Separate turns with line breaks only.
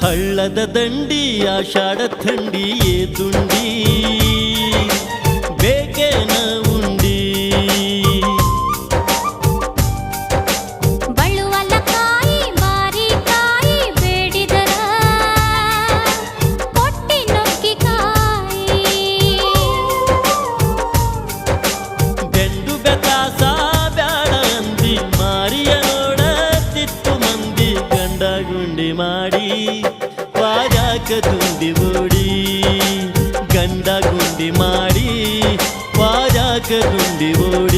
ಹಳ್ಳದ ದಂಡಿ ಆಷಾಢ ಥಂಡಿ ತುಂಡಿ ಬೇಕೇನ ಉಂಡಿ
ಬಳ್ಳುವಲ್ಲ ಕಾಯಿ ಬಾರಿ ಕಾಯಿ ಬೇಡಿದರ ಕೊಟ್ಟಿ ನೊಕ್ಕಿ ಕಾಯಿ
ಬೆಂಡು ಬೆತಾಸ ಬ್ಯಾಡ ಅಂದಿ ಮಾರಿಯ ನೋಡತಿತ್ತು ಮಂದಿ ಗಂಡ ಗುಂಡಿ ಮಾಡಿ ವಾಜಾಕ ತುಂಬಿ ಓಡಿ ಗಂಡ ಗುಂಡಿ ಮಾಡಿ ವಾಜಾಕ ತುಂಬಿ ಓಡಿ